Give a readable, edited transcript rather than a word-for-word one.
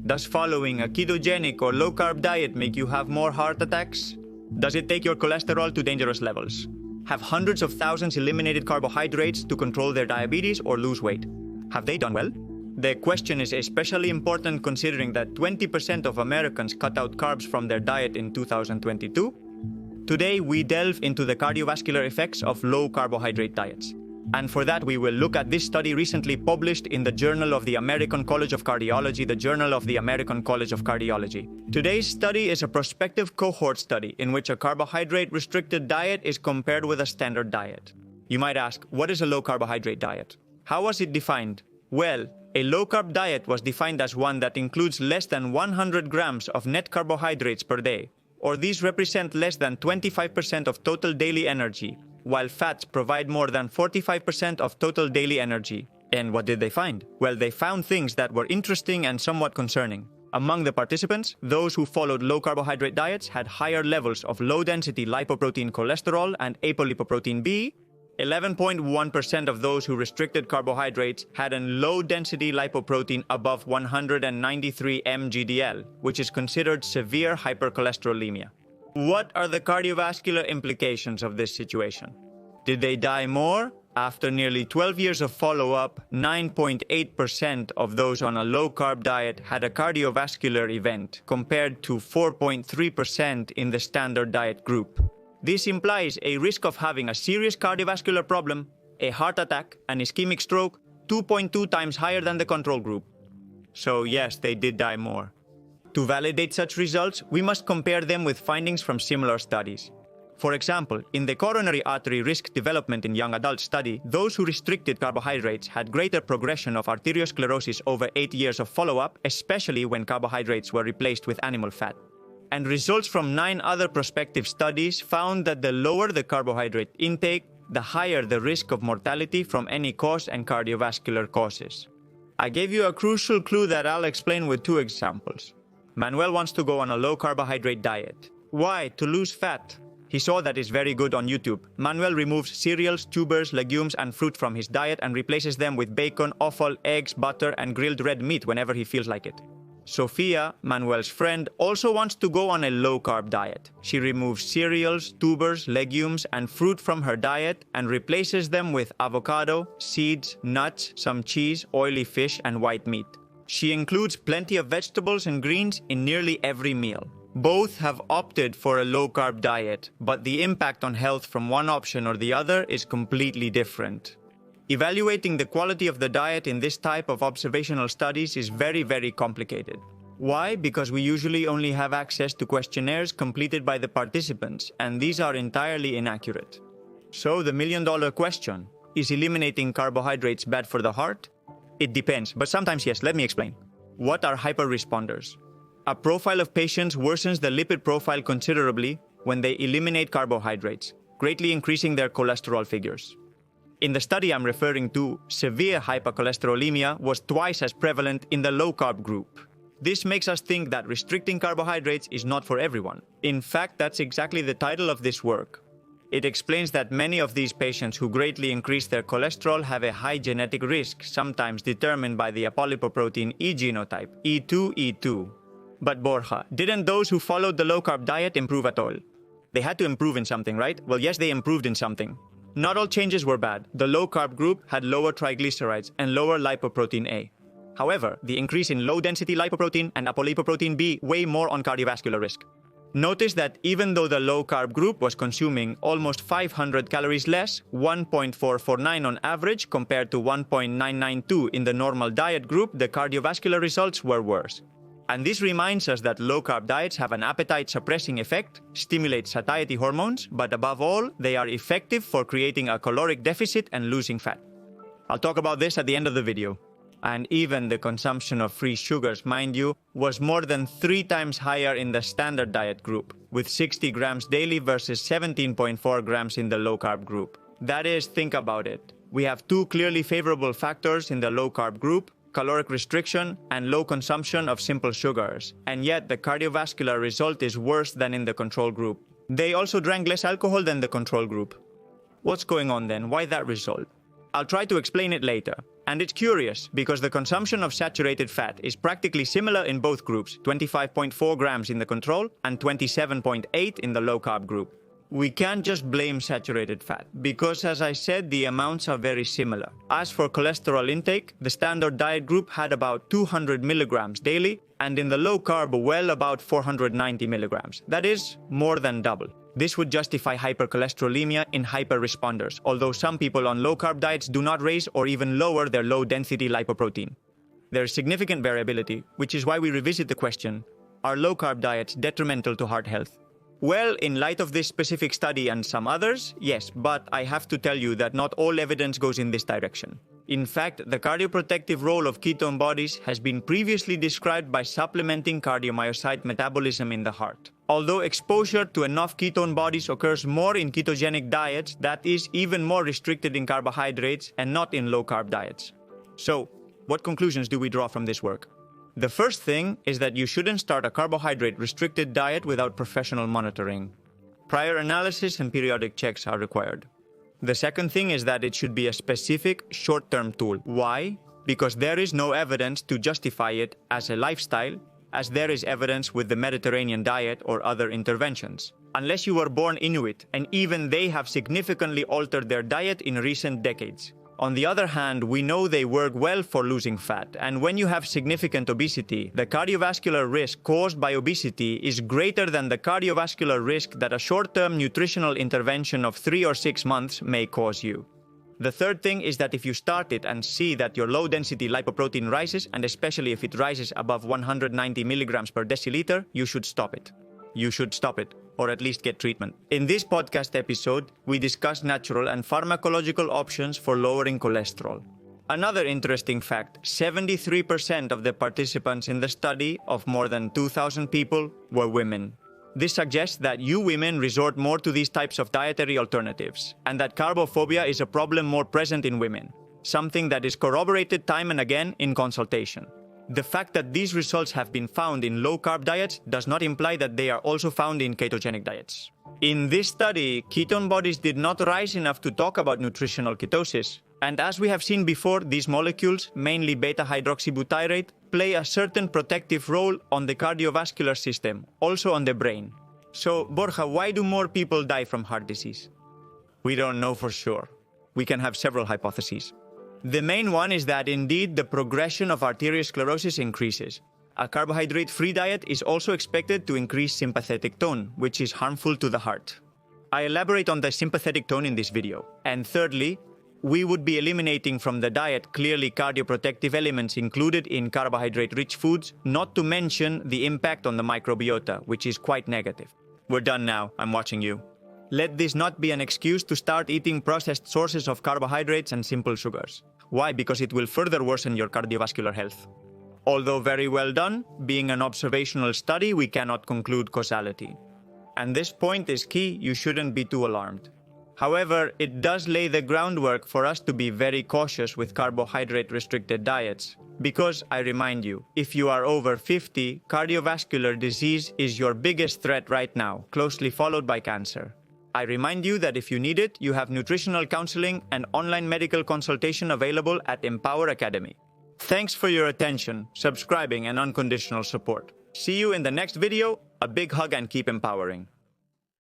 Does following a ketogenic or low-carb diet make you have more heart attacks? Does it take your cholesterol to dangerous levels? Have hundreds of thousands eliminated carbohydrates to control their diabetes or lose weight? Have they done well? The question is especially important considering that 20% of Americans cut out carbs from their diet in 2022. Today, we delve into the cardiovascular effects of low-carbohydrate diets. And for that, we will look at this study recently published in the Journal of the American College of Cardiology, the Journal of the American College of Cardiology. Today's study is a prospective cohort study in which a carbohydrate-restricted diet is compared with a standard diet. You might ask, what is a low-carbohydrate diet? How was it defined? Well, a low-carb diet was defined as one that includes less than 100 grams of net carbohydrates per day, or these represent less than 25% of total daily energy, while fats provide more than 45% of total daily energy. And what did they find? Well, they found things that were interesting and somewhat concerning. Among the participants, those who followed low-carbohydrate diets had higher levels of low-density lipoprotein cholesterol and apolipoprotein B. 11.1% of those who restricted carbohydrates had a low-density lipoprotein above 193 mg/dl, which is considered severe hypercholesterolemia. What are the cardiovascular implications of this situation? Did they die more? After nearly 12 years of follow-up, 9.8% of those on a low-carb diet had a cardiovascular event, compared to 4.3% in the standard diet group. This implies a risk of having a serious cardiovascular problem, a heart attack, an ischemic stroke, 2.2 times higher than the control group. So yes, they did die more. To validate such results, we must compare them with findings from similar studies. For example, in the coronary artery risk development in young adults study, those who restricted carbohydrates had greater progression of arteriosclerosis over 8 years of follow-up, especially when carbohydrates were replaced with animal fat. And results from 9 other prospective studies found that the lower the carbohydrate intake, the higher the risk of mortality from any cause and cardiovascular causes. I gave you a crucial clue that I'll explain with 2 examples. Manuel wants to go on a low-carbohydrate diet. Why? To lose fat. He saw that it's very good on YouTube. Manuel removes cereals, tubers, legumes, and fruit from his diet and replaces them with bacon, offal, eggs, butter, and grilled red meat whenever he feels like it. Sophia, Manuel's friend, also wants to go on a low-carb diet. She removes cereals, tubers, legumes, and fruit from her diet and replaces them with avocado, seeds, nuts, some cheese, oily fish, and white meat. She includes plenty of vegetables and greens in nearly every meal. Both have opted for a low-carb diet, but the impact on health from one option or the other is completely different. Evaluating the quality of the diet in this type of observational studies is very complicated. Why? Because we usually only have access to questionnaires completed by the participants, and these are entirely inaccurate. So the million-dollar question, is eliminating carbohydrates bad for the heart? It depends, but sometimes yes. Let me explain. What are hyperresponders? A profile of patients worsens the lipid profile considerably when they eliminate carbohydrates, greatly increasing their cholesterol figures. In the study I'm referring to, severe hypercholesterolemia was twice as prevalent in the low-carb group. This makes us think that restricting carbohydrates is not for everyone. In fact, that's exactly the title of this work. It explains that many of these patients who greatly increase their cholesterol have a high genetic risk, sometimes determined by the apolipoprotein E genotype, E2E2. But Borja, didn't those who followed the low-carb diet improve at all? They had to improve in something, right? Well, yes, they improved in something. Not all changes were bad. The low-carb group had lower triglycerides and lower lipoprotein A. However, the increase in low-density lipoprotein and apolipoprotein B weigh more on cardiovascular risk. Notice that even though the low-carb group was consuming almost 500 calories less, 1.449 on average compared to 1.992 in the normal diet group, the cardiovascular results were worse. And this reminds us that low-carb diets have an appetite-suppressing effect, stimulate satiety hormones, but above all, they are effective for creating a caloric deficit and losing fat. I'll talk about this at the end of the video. And even the consumption of free sugars, mind you, was more than 3 times higher in the standard diet group, with 60 grams daily versus 17.4 grams in the low-carb group. That is, think about it. We have 2 clearly favorable factors in the low-carb group, caloric restriction and low consumption of simple sugars, and yet the cardiovascular result is worse than in the control group. They also drank less alcohol than the control group. What's going on then? Why that result? I'll try to explain it later. And it's curious, because the consumption of saturated fat is practically similar in both groups, 25.4 grams in the control and 27.8 in the low-carb group. We can't just blame saturated fat, because as I said, the amounts are very similar. As for cholesterol intake, the standard diet group had about 200 milligrams daily, and in the low-carb, well about 490 milligrams. That is, more than double. This would justify hypercholesterolemia in hyper-responders, although some people on low-carb diets do not raise or even lower their low-density lipoprotein. There is significant variability, which is why we revisit the question, are low-carb diets detrimental to heart health? Well, in light of this specific study and some others, yes, but I have to tell you that not all evidence goes in this direction. In fact, the cardioprotective role of ketone bodies has been previously described by supplementing cardiomyocyte metabolism in the heart. Although exposure to enough ketone bodies occurs more in ketogenic diets, that is even more restricted in carbohydrates and not in low-carb diets. So, what conclusions do we draw from this work? The first thing is that you shouldn't start a carbohydrate-restricted diet without professional monitoring. Prior analysis and periodic checks are required. The second thing is that it should be a specific, short-term tool. Why? Because there is no evidence to justify it as a lifestyle, as there is evidence with the Mediterranean diet or other interventions. Unless you were born Inuit, and even they have significantly altered their diet in recent decades. On the other hand, we know they work well for losing fat, and when you have significant obesity, the cardiovascular risk caused by obesity is greater than the cardiovascular risk that a short-term nutritional intervention of 3 or 6 months may cause you. The third thing is that if you start it and see that your low-density lipoprotein rises, and especially if it rises above 190 milligrams per deciliter, you should stop it. You should stop it, or at least get treatment. In this podcast episode, we discuss natural and pharmacological options for lowering cholesterol. Another interesting fact, 73% of the participants in the study of more than 2,000 people were women. This suggests that you women resort more to these types of dietary alternatives, and that carbophobia is a problem more present in women, something that is corroborated time and again in consultation. The fact that these results have been found in low-carb diets does not imply that they are also found in ketogenic diets. In this study, ketone bodies did not rise enough to talk about nutritional ketosis. And as we have seen before, these molecules, mainly beta-hydroxybutyrate, play a certain protective role on the cardiovascular system, also on the brain. So, Borja, why do more people die from heart disease? We don't know for sure. We can have several hypotheses. The main one is that indeed the progression of arteriosclerosis increases. A carbohydrate-free diet is also expected to increase sympathetic tone, which is harmful to the heart. I elaborate on the sympathetic tone in this video. And thirdly, we would be eliminating from the diet clearly cardioprotective elements included in carbohydrate-rich foods, not to mention the impact on the microbiota, which is quite negative. We're done now. I'm watching you. Let this not be an excuse to start eating processed sources of carbohydrates and simple sugars. Why? Because it will further worsen your cardiovascular health. Although very well done, being an observational study, we cannot conclude causality. And this point is key, you shouldn't be too alarmed. However, it does lay the groundwork for us to be very cautious with carbohydrate-restricted diets. Because, I remind you, if you are over 50, cardiovascular disease is your biggest threat right now, closely followed by cancer. I remind you that if you need it, you have nutritional counseling and online medical consultation available at Empower Academy. Thanks for your attention, subscribing, and unconditional support. See you in the next video. A big hug and keep empowering.